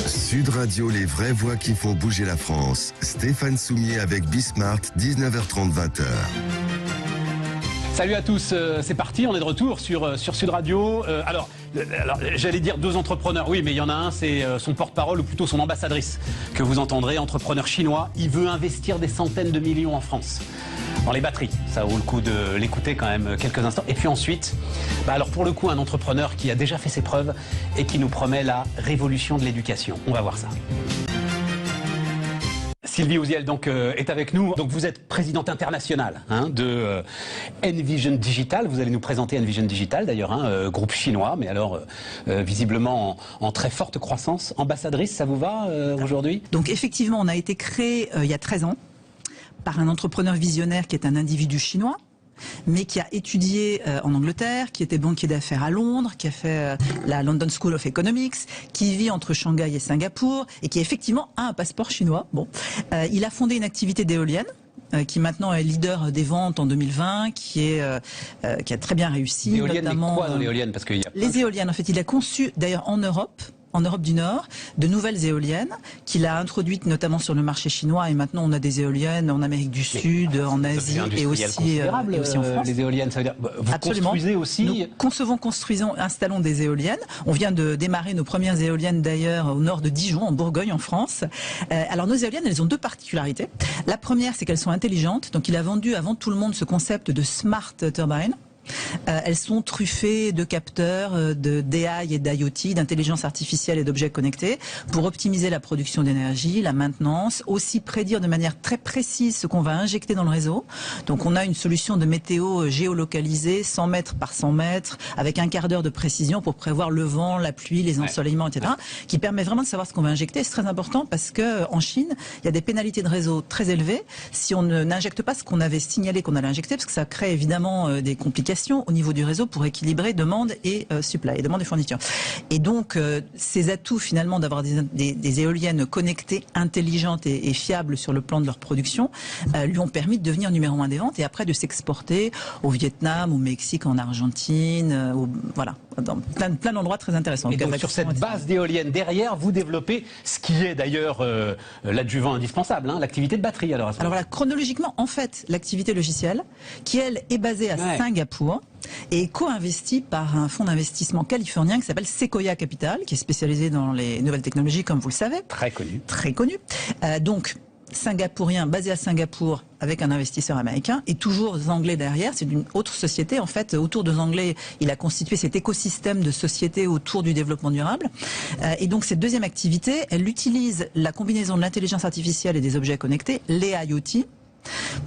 Sud Radio, les vraies voix qui font bouger la France. Stéphane Soumier avec Bismart, 19h30, 20h. Salut à tous, c'est parti, on est de retour sur Sud Radio. Alors j'allais dire deux entrepreneurs, oui, mais il y en a un, c'est son porte-parole, ou plutôt son ambassadrice, que vous entendrez, entrepreneur chinois. Il veut investir des centaines de millions en France. Dans les batteries, ça vaut le coup de l'écouter quand même quelques instants. Et puis ensuite, alors pour le coup, un entrepreneur qui a déjà fait ses preuves et qui nous promet la révolution de l'éducation. On va voir ça. Sylvie Ouziel donc est avec nous. Donc vous êtes présidente internationale de Envision Digital. Vous allez nous présenter Envision Digital d'ailleurs, groupe chinois, mais alors visiblement en très forte croissance. Ambassadrice, ça vous va aujourd'hui? Donc effectivement, on a été créé il y a 13 ans par un entrepreneur visionnaire qui est un individu chinois, mais qui a étudié en Angleterre, qui était banquier d'affaires à Londres, qui a fait la London School of Economics, qui vit entre Shanghai et Singapour, et qui effectivement a un passeport chinois. Bon, il a fondé une activité d'éolienne, qui maintenant est leader des ventes en 2020, qui a très bien réussi. L'éolienne, notamment, mais quoi dans l'éolienne? Parce qu'il y a les éoliennes, en fait, il a conçu, d'ailleurs en Europe du Nord, de nouvelles éoliennes qu'il a introduites notamment sur le marché chinois, et maintenant on a des éoliennes en Amérique du Sud, en Asie et aussi en France. Les éoliennes, ça veut dire vous Absolument. Construisez aussi. Nous concevons, construisons, installons des éoliennes. On vient de démarrer nos premières éoliennes d'ailleurs au nord de Dijon, en Bourgogne, en France. Alors nos éoliennes, elles ont deux particularités. La première, c'est qu'elles sont intelligentes. Donc il a vendu avant tout le monde ce concept de smart turbine. Elles sont truffées de capteurs, d'AI et d'IoT, d'intelligence artificielle et d'objets connectés, pour optimiser la production d'énergie, la maintenance, aussi prédire de manière très précise ce qu'on va injecter dans le réseau. Donc on a une solution de météo géolocalisée, 100 mètres par 100 mètres, avec un quart d'heure de précision pour prévoir le vent, la pluie, les ensoleillements, etc., qui permet vraiment de savoir ce qu'on va injecter. C'est très important parce que en Chine, il y a des pénalités de réseau très élevées si on n'injecte pas ce qu'on avait signalé qu'on allait injecter, parce que ça crée évidemment des complications au niveau du réseau pour équilibrer demande et supply, demande et fourniture. Et donc, ces atouts finalement d'avoir des éoliennes connectées, intelligentes et fiables sur le plan de leur production, lui ont permis de devenir numéro 1 des ventes et après de s'exporter au Vietnam, au Mexique, en Argentine, voilà, dans plein d'endroits très intéressants. Et donc sur cette base d'éoliennes derrière, vous développez ce qui est d'ailleurs l'adjuvant indispensable, l'activité de batterie. Alors voilà, chronologiquement, en fait, l'activité logicielle, qui elle est basée à Singapour, et co-investi par un fonds d'investissement californien qui s'appelle Sequoia Capital, qui est spécialisé dans les nouvelles technologies, comme vous le savez. Très connu. Très connu. Donc, singapourien, basé à Singapour, avec un investisseur américain, et toujours Zanglais derrière. C'est une autre société, en fait. Autour de Zanglais, il a constitué cet écosystème de sociétés autour du développement durable. Et donc, cette deuxième activité, elle utilise la combinaison de l'intelligence artificielle et des objets connectés, les IoT,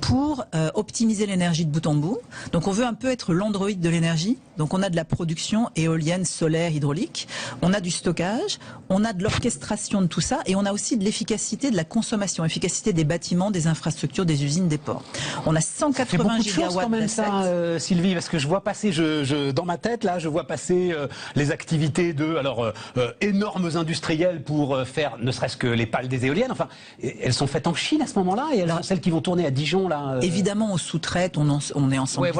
pour optimiser l'énergie de bout en bout. Donc on veut un peu être l'Android de l'énergie. Donc on a de la production éolienne, solaire, hydraulique, on a du stockage, on a de l'orchestration de tout ça, et on a aussi de l'efficacité de la consommation, efficacité des bâtiments, des infrastructures, des usines, des ports. On a 180 gigawatts quand même ça, Sylvie, parce que je vois passer, dans ma tête là, je vois passer les activités de énormes industriels pour faire ne serait-ce que les pales des éoliennes. Enfin, elles sont faites en Chine à ce moment-là, et celles qui vont tourner à Dijon là. Évidemment, on sous-traite, on est ensemble,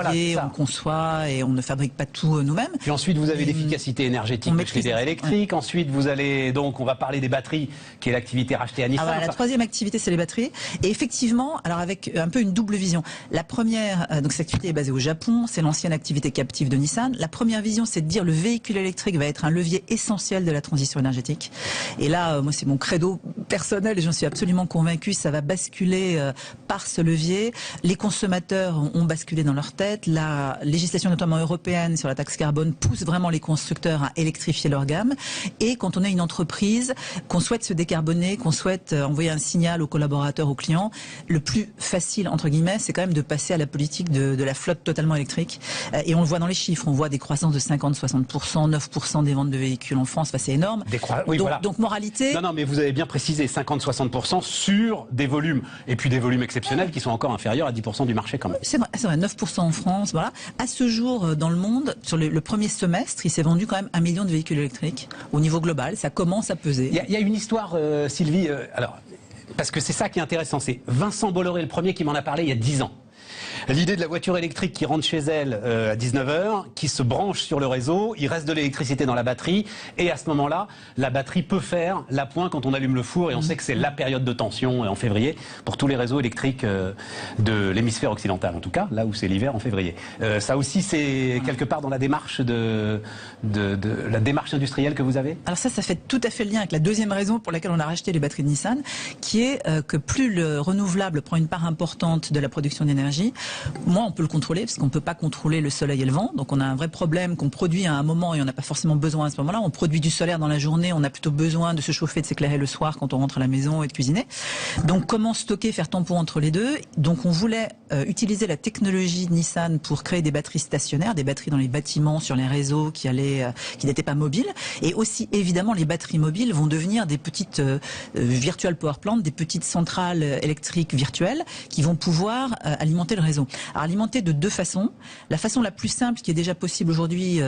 on conçoit et on ne fabrique pas tout nous-mêmes. Puis ensuite, vous avez l'efficacité énergétique du critère électrique. Ensuite, vous allez donc, on va parler des batteries, qui est l'activité rachetée à Nissan. La troisième activité, c'est les batteries. Et effectivement, alors avec un peu une double vision. La première, donc cette activité est basée au Japon, c'est l'ancienne activité captive de Nissan. La première vision, c'est de dire le véhicule électrique va être un levier essentiel de la transition énergétique. Et là, moi, c'est mon credo personnel et j'en suis absolument convaincu. Ça va basculer par ce levier. Les consommateurs ont basculé dans leur tête. La législation notamment européenne sur la taxe carbone pousse vraiment les constructeurs à électrifier leur gamme. Et quand on est une entreprise, qu'on souhaite se décarboner, qu'on souhaite envoyer un signal aux collaborateurs, aux clients, le plus facile, entre guillemets, c'est quand même de passer à la politique de la flotte totalement électrique. Et on le voit dans les chiffres. On voit des croissances de 50-60%, 9% des ventes de véhicules en France. Enfin, c'est énorme. Donc, moralité... Non, mais vous avez bien précisé, 50-60% sur des volumes. Et puis des volumes exceptionnels qui sont encore inférieurs à 10% du marché quand même. C'est vrai, 9% en France, voilà. À ce jour, dans le monde, sur le premier semestre, il s'est vendu quand même 1 million de véhicules électriques au niveau global. Ça commence à peser. Il y a une histoire, Sylvie, alors, parce que c'est ça qui est intéressant. C'est Vincent Bolloré, le premier, qui m'en a parlé il y a 10 ans. L'idée de la voiture électrique qui rentre chez elle à 19h, qui se branche sur le réseau, il reste de l'électricité dans la batterie, et à ce moment-là, la batterie peut faire l'appoint quand on allume le four, et on sait que c'est la période de tension en février pour tous les réseaux électriques de l'hémisphère occidental, en tout cas, là où c'est l'hiver en février. Ça aussi, c'est quelque part dans la démarche la démarche industrielle que vous avez? Alors ça fait tout à fait le lien avec la deuxième raison pour laquelle on a racheté les batteries de Nissan, qui est que plus le renouvelable prend une part importante de la production d'énergie, moins on peut le contrôler, parce qu'on ne peut pas contrôler le soleil et le vent. Donc on a un vrai problème qu'on produit à un moment et on n'a pas forcément besoin à ce moment-là. On produit du solaire dans la journée, on a plutôt besoin de se chauffer, de s'éclairer le soir quand on rentre à la maison et de cuisiner. Donc comment stocker, faire tampon entre les deux? Donc on voulait utiliser la technologie Nissan pour créer des batteries stationnaires, des batteries dans les bâtiments, sur les réseaux qui n'étaient pas mobiles. Et aussi, évidemment, les batteries mobiles vont devenir des petites virtual power plants, des petites centrales électriques virtuelles qui vont pouvoir alimenter le réseau. Alors alimenter de deux façons. La façon la plus simple qui est déjà possible aujourd'hui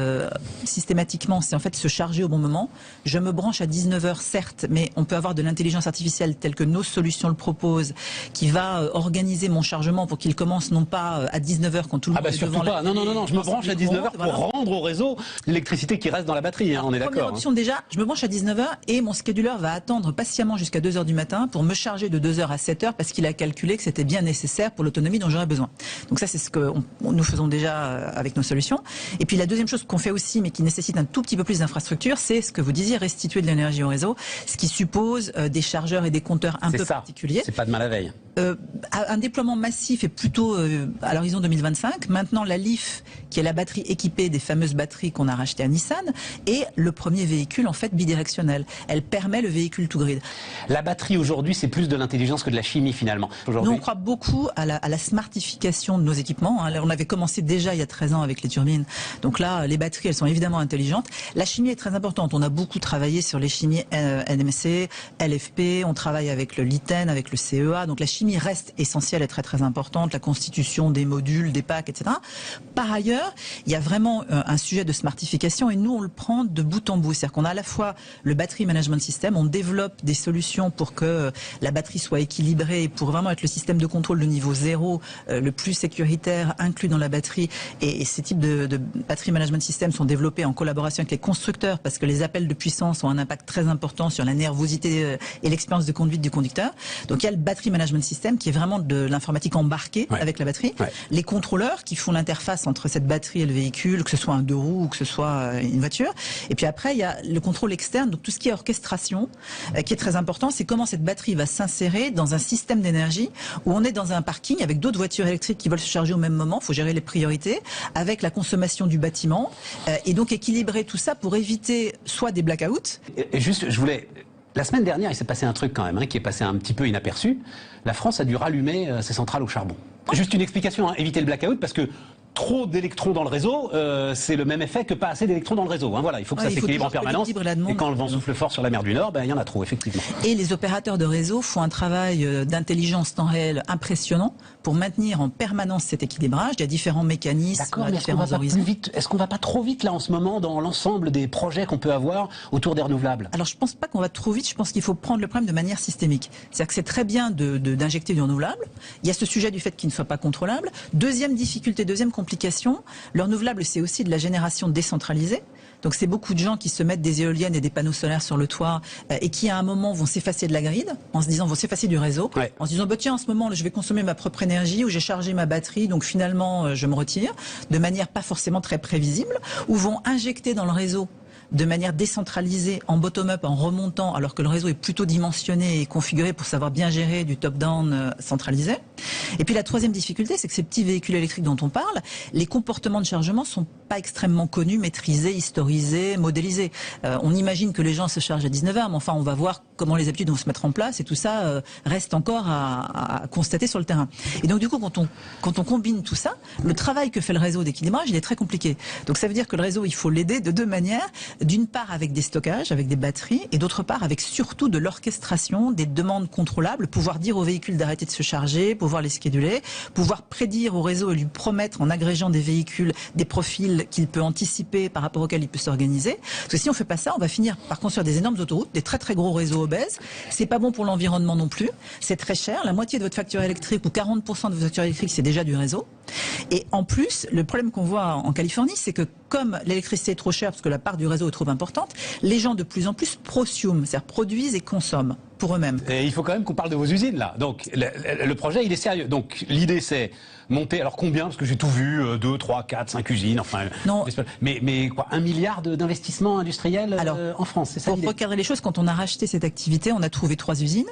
systématiquement, c'est en fait se charger au bon moment. Je me branche à 19h certes, mais on peut avoir de l'intelligence artificielle telle que nos solutions le proposent, qui va organiser mon chargement pour qu'il commence non pas à 19h quand tout le monde est devant la télé. Non, je me branche à 19h pour rendre au réseau l'électricité qui reste dans la batterie, on est d'accord. Première option déjà, je me branche à 19h et mon scheduler va attendre patiemment jusqu'à 2h du matin pour me charger de 2h à 7h parce qu'il a calculé que c'était bien nécessaire pour l'autonomie dont j'aurais besoin. Donc ça, c'est ce que nous faisons déjà avec nos solutions. Et puis la deuxième chose qu'on fait aussi, mais qui nécessite un tout petit peu plus d'infrastructure, c'est ce que vous disiez, restituer de l'énergie au réseau, ce qui suppose des chargeurs et des compteurs un peu particuliers. C'est pas de mal à veille. Un déploiement massif est plutôt à l'horizon 2025. Maintenant, la Leaf, qui est la batterie équipée des fameuses batteries qu'on a rachetées à Nissan, est le premier véhicule en fait bidirectionnel. Elle permet le véhicule to grid. La batterie aujourd'hui, c'est plus de l'intelligence que de la chimie finalement. Nous, on croit beaucoup à la smartification de nos équipements. On avait commencé déjà il y a 13 ans avec les turbines. Donc là, les batteries, elles sont évidemment intelligentes. La chimie est très importante. On a beaucoup travaillé sur les chimies NMC, LFP. On travaille avec le LITEN, avec le CEA. Donc la chimie reste essentielle et très très importante, la constitution des modules, des packs, etc. Par ailleurs, il y a vraiment un sujet de smartification et nous on le prend de bout en bout. C'est-à-dire qu'on a à la fois le battery management system, on développe des solutions pour que la batterie soit équilibrée et pour vraiment être le système de contrôle de niveau 0, le plus sécuritaire inclus dans la batterie. Et ces types de battery management system sont développés en collaboration avec les constructeurs parce que les appels de puissance ont un impact très important sur la nervosité et l'expérience de conduite du conducteur. Donc il y a le battery management system qui est vraiment de l'informatique embarquée avec la batterie. Les contrôleurs qui font l'interface entre cette batterie et le véhicule, que ce soit un 2 roues ou que ce soit une voiture. Et puis après, il y a le contrôle externe, donc tout ce qui est orchestration, qui est très important. C'est comment cette batterie va s'insérer dans un système d'énergie où on est dans un parking avec d'autres voitures électriques qui veulent se charger au même moment. Il faut gérer les priorités avec la consommation du bâtiment et donc équilibrer tout ça pour éviter soit des blackouts. Et juste, la semaine dernière, il s'est passé un truc quand même qui est passé un petit peu inaperçu. La France a dû rallumer ses centrales au charbon. Juste une explication, éviter le blackout, parce que trop d'électrons dans le réseau, c'est le même effet que pas assez d'électrons dans le réseau. Voilà, il faut que ça s'équilibre en permanence. Et quand le vent souffle fort sur la mer du Nord, il y en a trop, effectivement. Et les opérateurs de réseau font un travail d'intelligence temps réel impressionnant pour maintenir en permanence cet équilibrage. Il y a différents mécanismes, différents horizons. Est-ce qu'on va pas trop vite là en ce moment dans l'ensemble des projets qu'on peut avoir autour des renouvelables? Alors je pense pas qu'on va trop vite, je pense qu'il faut prendre le problème de manière systémique. C'est-à-dire que c'est très bien d'injecter du renouvelable. Il y a ce sujet du fait qu'il ne soit pas contrôlable. Deuxième difficulté, deuxième complication, le renouvelable c'est aussi de la génération décentralisée. Donc c'est beaucoup de gens qui se mettent des éoliennes et des panneaux solaires sur le toit et qui à un moment vont s'effacer de la grid, en se disant vont s'effacer du réseau, en se disant tiens en ce moment là, je vais consommer ma propre énergie ou j'ai chargé ma batterie donc finalement je me retire, de manière pas forcément très prévisible, ou vont injecter dans le réseau de manière décentralisée, en bottom-up, en remontant, alors que le réseau est plutôt dimensionné et configuré pour savoir bien gérer du top-down centralisé. Et puis la troisième difficulté, c'est que ces petits véhicules électriques dont on parle, les comportements de chargement sont pas extrêmement connus, maîtrisés, historisés, modélisés. On imagine que les gens se chargent à 19h, mais enfin on va voir comment les habitudes vont se mettre en place et tout ça reste encore à constater sur le terrain. Et donc du coup, quand on combine tout ça, le travail que fait le réseau d'équilibrage, il est très compliqué. Donc ça veut dire que le réseau, il faut l'aider de deux manières. d'une part avec des stockages, avec des batteries, et d'autre part avec surtout de l'orchestration, des demandes contrôlables, pouvoir dire au véhicule d'arrêter de se charger, pouvoir les scheduler, pouvoir prédire au réseau et lui promettre en agrégeant des véhicules des profils qu'il peut anticiper par rapport auxquels il peut s'organiser. Parce que si on fait pas ça, on va finir par construire des énormes autoroutes, des très très gros réseaux obèses. C'est pas bon pour l'environnement non plus. C'est très cher. La moitié de votre facture électrique ou 40% de votre facture électrique, c'est déjà du réseau. Et en plus, le problème qu'on voit en Californie, c'est que comme l'électricité est trop chère parce que la part du réseau est trop importante, les gens de plus en plus prosument, c'est-à-dire produisent et consomment pour eux-mêmes. Et il faut quand même qu'on parle de vos usines là. Donc le projet il est sérieux. Donc l'idée c'est monter, alors combien? Parce que j'ai tout vu, 2, 3, 4, 5 usines, enfin... Non. Mais quoi, 1 milliard d'investissements industriels en France, c'est ça l'idée. Pour recadrer les choses, quand on a racheté cette activité, on a trouvé 3 usines,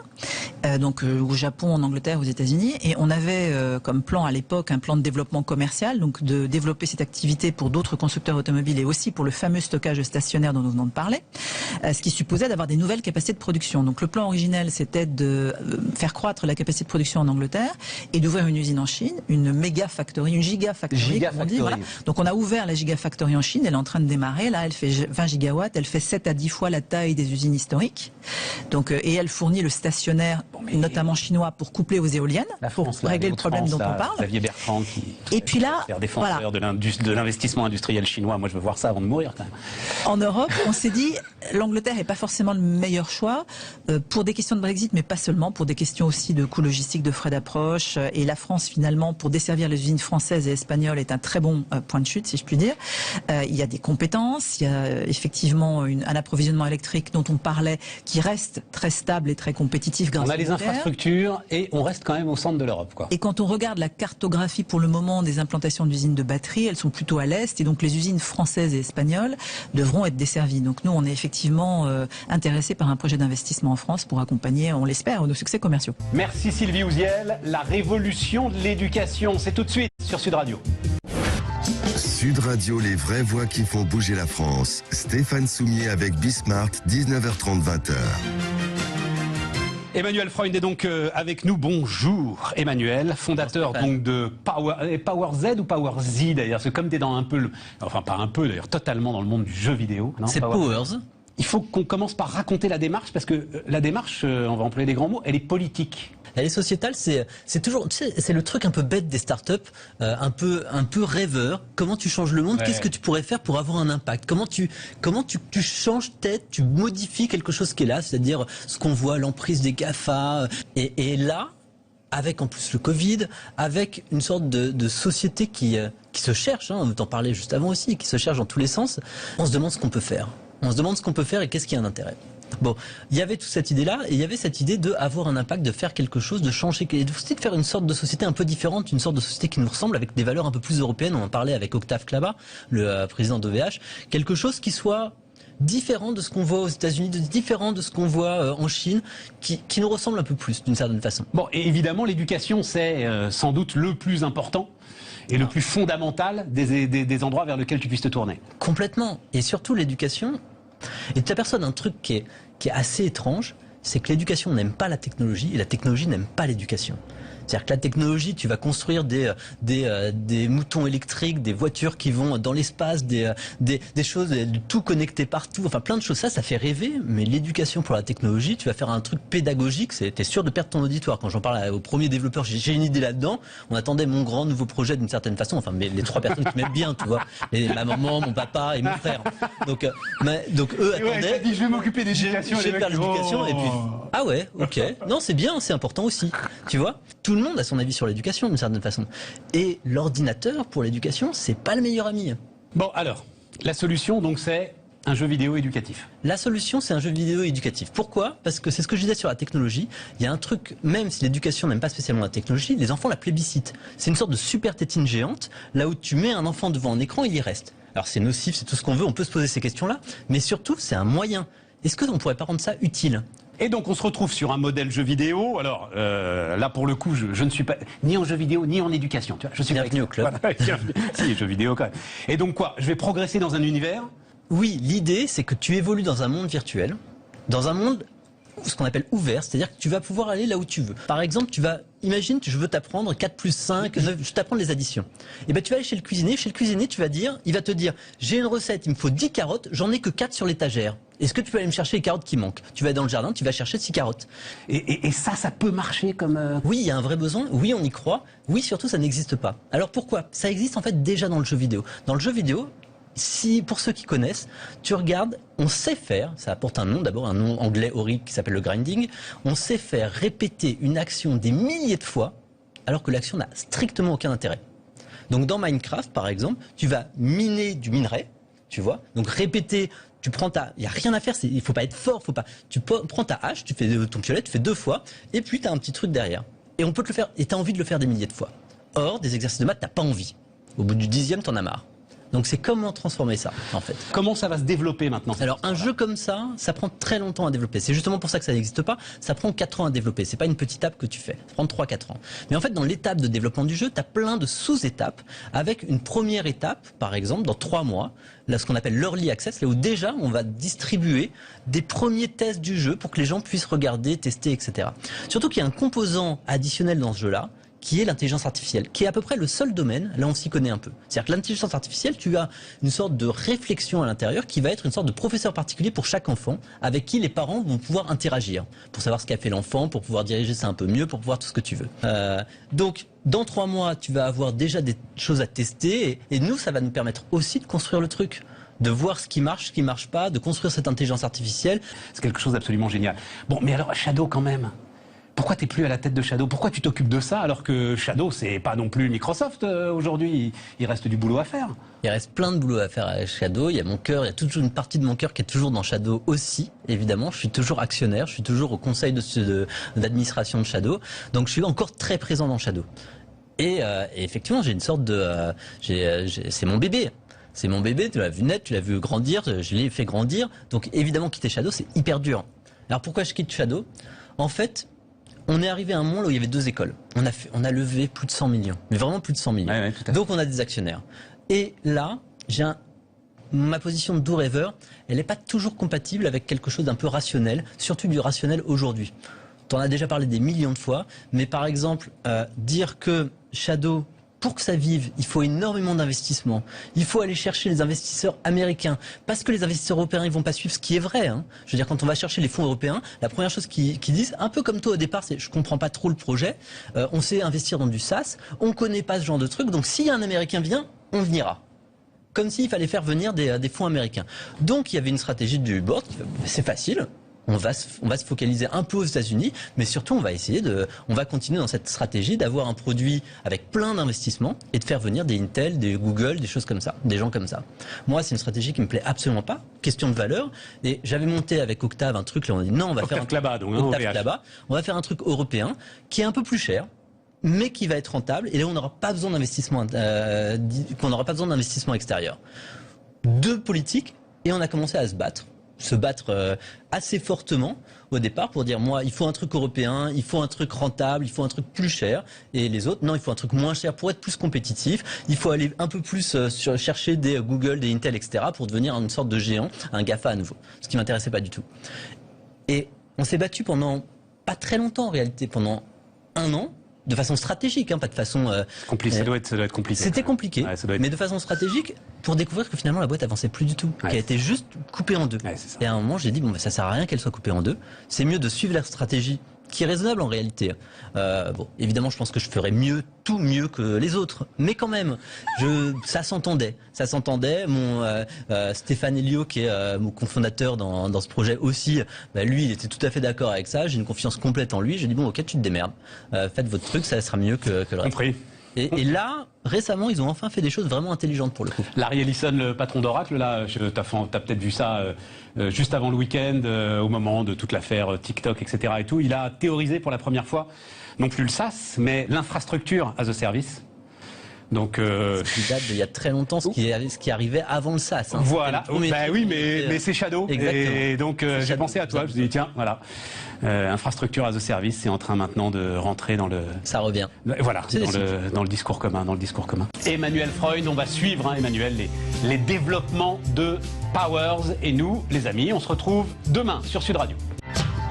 donc au Japon, en Angleterre, aux États-Unis, et on avait comme plan à l'époque un plan de développement commercial, donc de développer cette activité pour d'autres constructeurs automobiles et aussi pour le fameux stockage stationnaire dont nous venons de parler, ce qui supposait d'avoir des nouvelles capacités de production. Donc le plan originel, c'était de faire croître la capacité de production en Angleterre et d'ouvrir une usine en Chine, une méga factory, une gigafactory, comme on dit, voilà. Donc on a ouvert la gigafactory en Chine, elle est en train de démarrer, là elle fait 20 gigawatts, elle fait 7 à 10 fois la taille des usines historiques. Donc, et elle fournit le stationnaire, notamment chinois, pour coupler aux éoliennes, pour régler le problème dont on parle. Xavier Bertrand qui et puis là, défenseur de l'investissement industriel chinois, moi je veux voir ça avant de mourir quand même. En Europe, on s'est dit, l'Angleterre n'est pas forcément le meilleur choix, pour des questions de Brexit, mais pas seulement, pour des questions aussi de coûts logistiques, de frais d'approche, et la France finalement, pour desservir les usines françaises et espagnoles, est un très bon point de chute, si je puis dire. Il y a des compétences, il y a effectivement un approvisionnement électrique dont on parlait, qui reste très stable et très compétitif grâce on a les infrastructures et on reste quand même au centre de l'Europe, quoi. Et quand on regarde la cartographie pour le moment des implantations d'usines de batteries, elles sont plutôt à l'est, et donc les usines françaises et espagnoles devront être desservies. Donc nous, on est effectivement intéressés par un projet d'investissement en France pour accompagner, on l'espère, nos succès commerciaux. Merci Sylvie Ouziel. La révolution de l'éducation, c'est tout de suite sur Sud Radio. Sud Radio, les vraies voix qui font bouger la France. Stéphane Soumier avec Bismart, 19h30, 20h. Emmanuel Freund est donc avec nous. Bonjour Emmanuel, fondateur donc de Power Z ou Power Z d'ailleurs. C'est comme t'es dans un peu, enfin pas un peu d'ailleurs, totalement dans le monde du jeu vidéo. C'est Powers. Il faut qu'on commence par raconter la démarche parce que la démarche, on va employer des grands mots, elle est politique. Elle est sociétale, c'est toujours, tu sais, c'est le truc un peu bête des startups, un peu rêveur. Comment tu changes le monde? Qu'est-ce que tu pourrais faire pour avoir un impact? Comment tu changes tête, tu modifies quelque chose qui est là, c'est-à-dire ce qu'on voit, l'emprise des GAFA, et là, avec en plus le Covid, avec une sorte de société qui se cherche, on t'en parlait juste avant aussi, qui se cherche dans tous les sens, on se demande ce qu'on peut faire. On se demande ce qu'on peut faire et qu'est-ce qui a un intérêt. Bon, il y avait toute cette idée-là, et il y avait cette idée d'avoir un impact, de faire quelque chose, de changer, de faire une sorte de société un peu différente, une sorte de société qui nous ressemble, avec des valeurs un peu plus européennes. On en parlait avec Octave Klaba, le président d'OVH. Quelque chose qui soit différent de ce qu'on voit aux États-Unis, différent de ce qu'on voit en Chine, qui nous ressemble un peu plus, d'une certaine façon. Bon, et évidemment, l'éducation, c'est sans doute le plus important et le plus fondamental des endroits vers lesquels tu puisses te tourner. Complètement. Et surtout l'éducation. Et tu t'aperçois d'un truc qui est assez étrange, c'est que l'éducation n'aime pas la technologie et la technologie n'aime pas l'éducation. C'est-à-dire que la technologie, tu vas construire des moutons électriques, des voitures qui vont dans l'espace, des choses, tout connecté partout, enfin plein de choses. Ça fait rêver, mais l'éducation pour la technologie, tu vas faire un truc pédagogique, t'es sûr de perdre ton auditoire. Quand j'en parle aux premiers développeurs, j'ai une idée là-dedans, on attendait mon grand nouveau projet d'une certaine façon, enfin mais les 3 personnes qui m'aiment bien, tu vois, ma maman, mon papa et mon frère. Donc eux attendaient. Ouais, dit, je vais m'occuper d'éducation. Je vais faire l'éducation et puis ah ouais, ok. Non, c'est bien, c'est important aussi, tu vois. Tout le monde a son avis sur l'éducation d'une certaine façon. Et l'ordinateur pour l'éducation, c'est pas le meilleur ami. Bon, alors, la solution, donc, c'est un jeu vidéo éducatif. La solution, c'est un jeu vidéo éducatif. Pourquoi? Parce que c'est ce que je disais sur la technologie. Il y a un truc, même si l'éducation n'aime pas spécialement la technologie, les enfants la plébiscitent. C'est une sorte de super tétine géante, là où tu mets un enfant devant un écran, il y reste. Alors c'est nocif, c'est tout ce qu'on veut, on peut se poser ces questions-là, mais surtout, c'est un moyen. Est-ce qu'on ne pourrait pas rendre ça utile? Et donc on se retrouve sur un modèle jeu vidéo. Alors là pour le coup je ne suis pas ni en jeu vidéo ni en éducation. Tu vois, je suis bienvenue au club. Voilà. Si, jeu vidéo quand même. Et donc quoi? Je vais progresser dans un univers? Oui, l'idée c'est que tu évolues dans un monde virtuel, dans un monde ce qu'on appelle ouvert, c'est-à-dire que tu vas pouvoir aller là où tu veux. Par exemple, imagine, je veux t'apprendre 4 plus 5, 9, je t'apprends les additions. Et ben tu vas aller chez le cuisinier, il va te dire, j'ai une recette, il me faut 10 carottes, j'en ai que 4 sur l'étagère. Est-ce que tu peux aller me chercher les carottes qui manquent? Tu vas dans le jardin, tu vas chercher 6 carottes. Et ça peut marcher comme... Oui, il y a un vrai besoin, oui, on y croit, oui, surtout ça n'existe pas. Alors pourquoi? Ça existe en fait déjà dans le jeu vidéo. Dans le jeu vidéo, pour ceux qui connaissent, tu regardes, on sait faire, ça apporte un nom, d'abord un nom anglais horrible qui s'appelle le grinding, on sait faire répéter une action des milliers de fois, alors que l'action n'a strictement aucun intérêt. Donc dans Minecraft, par exemple, tu vas miner du minerai, tu vois, donc répéter, il n'y a rien à faire, il faut pas être fort, tu prends ta hache, tu fais ton piolet, tu fais 2 fois, et puis tu as un petit truc derrière. Et on peut te le faire, et tu as envie de le faire des milliers de fois. Or, des exercices de maths, t'as pas envie. Au bout du 10e, t'en as marre. Donc c'est comment transformer ça, en fait. Comment ça va se développer maintenant? Alors un jeu comme ça prend très longtemps à développer. C'est justement pour ça que ça n'existe pas. Ça prend 4 ans à développer. C'est pas une petite étape que tu fais. Ça prend 3-4 ans. Mais en fait, dans l'étape de développement du jeu, tu as plein de sous-étapes avec une première étape, par exemple, dans 3 mois, là, ce qu'on appelle l'early access, là où déjà on va distribuer des premiers tests du jeu pour que les gens puissent regarder, tester, etc. Surtout qu'il y a un composant additionnel dans ce jeu-là, qui est l'intelligence artificielle, qui est à peu près le seul domaine, là on s'y connaît un peu. C'est-à-dire que l'intelligence artificielle, tu as une sorte de réflexion à l'intérieur qui va être une sorte de professeur particulier pour chaque enfant, avec qui les parents vont pouvoir interagir, pour savoir ce qu'a fait l'enfant, pour pouvoir diriger ça un peu mieux, pour pouvoir tout ce que tu veux. Donc, dans 3 mois, tu vas avoir déjà des choses à tester, et nous, ça va nous permettre aussi de construire le truc, de voir ce qui marche pas, de construire cette intelligence artificielle. C'est quelque chose d'absolument génial. Bon, mais alors, Shadow quand même, pourquoi t'es plus à la tête de Shadow? Pourquoi tu t'occupes de ça alors que Shadow, c'est pas non plus Microsoft aujourd'hui? Il reste du boulot à faire. Il reste plein de boulot à faire avec Shadow. Il y a mon cœur, il y a toute une partie de mon cœur qui est toujours dans Shadow aussi, évidemment. Je suis toujours actionnaire, je suis toujours au conseil d'administration de Shadow. Donc je suis encore très présent dans Shadow. Et effectivement, j'ai une sorte de... c'est mon bébé. C'est mon bébé, tu l'as vu naître, tu l'as vu grandir, je l'ai fait grandir. Donc évidemment, quitter Shadow, c'est hyper dur. Alors pourquoi je quitte Shadow? En fait... on est arrivé à un moment où il y avait 2 écoles. On a levé plus de 100 millions. Mais vraiment plus de 100 millions. Ouais, donc on a des actionnaires. Et là, ma position de doux rêveur, elle n'est pas toujours compatible avec quelque chose d'un peu rationnel, surtout du rationnel aujourd'hui. Tu en as déjà parlé des millions de fois, mais par exemple, dire que Shadow, pour que ça vive, il faut énormément d'investissement. Il faut aller chercher les investisseurs américains. Parce que les investisseurs européens, ils vont pas suivre, ce qui est vrai. Hein. Je veux dire, quand on va chercher les fonds européens, la première chose qu'ils disent, un peu comme toi au départ, c'est je comprends pas trop le projet. On sait investir dans du SaaS. On connaît pas ce genre de truc. Donc, s'il y a un Américain vient, on venira. Comme s'il fallait faire venir des fonds américains. Donc, il y avait une stratégie du board. C'est facile. On va se focaliser un peu aux États-Unis, mais surtout on va continuer dans cette stratégie d'avoir un produit avec plein d'investissements et de faire venir des Intel, des Google, des choses comme ça, des gens comme ça. Moi, c'est une stratégie qui me plaît absolument pas. Question de valeur. Et j'avais monté avec Octave un truc là, on a dit non, on va faire on va faire un truc européen qui est un peu plus cher, mais qui va être rentable. Et là, on n'aura pas besoin d'investissement, extérieur. 2 politiques et on a commencé à se battre assez fortement au départ pour dire moi il faut un truc européen, il faut un truc rentable, il faut un truc plus cher, et les autres non, il faut un truc moins cher pour être plus compétitif, il faut aller un peu plus chercher des Google, des Intel, etc. pour devenir une sorte de géant, un GAFA à nouveau, ce qui m'intéressait pas du tout. Et on s'est battu pendant pas très longtemps en réalité, pendant 1 an, de façon stratégique, hein, pas de façon... ça doit être compliqué. C'était compliqué, ouais, mais de façon stratégique, pour découvrir que finalement la boîte avançait plus du tout, qu'elle était juste coupée en 2. Ouais, et à un moment, j'ai dit, bon, ça sert à rien qu'elle soit coupée en 2, c'est mieux de suivre la stratégie, qui est raisonnable en réalité. Bon, évidemment, je pense que je ferais tout mieux que les autres, mais quand même, ça s'entendait. Mon Stéphane Elio, qui est mon cofondateur dans ce projet aussi, lui, il était tout à fait d'accord avec ça. J'ai une confiance complète en lui. J'ai dit bon, ok, tu te démerdes, faites votre truc, ça sera mieux que le reste. Compris. Et là, récemment, ils ont enfin fait des choses vraiment intelligentes pour le coup. Larry Ellison, le patron d'Oracle, là, t'as peut-être vu ça juste avant le week-end, au moment de toute l'affaire TikTok, etc. et tout. Il a théorisé pour la première fois, non plus le SaaS, mais l'infrastructure as a service. Donc, ce qui date d'il y a très longtemps, ce qui arrivait avant le SaaS. Hein. Voilà, mais c'est Shadow. Exactement. Et donc j'ai pensé à toi, je me suis dit tiens, voilà, infrastructure as a service, c'est en train maintenant de rentrer dans le... Ça revient. Voilà, dans le discours commun, Emmanuel Freund, on va suivre, Emmanuel, les développements de Powers. Et nous, les amis, on se retrouve demain sur Sud Radio.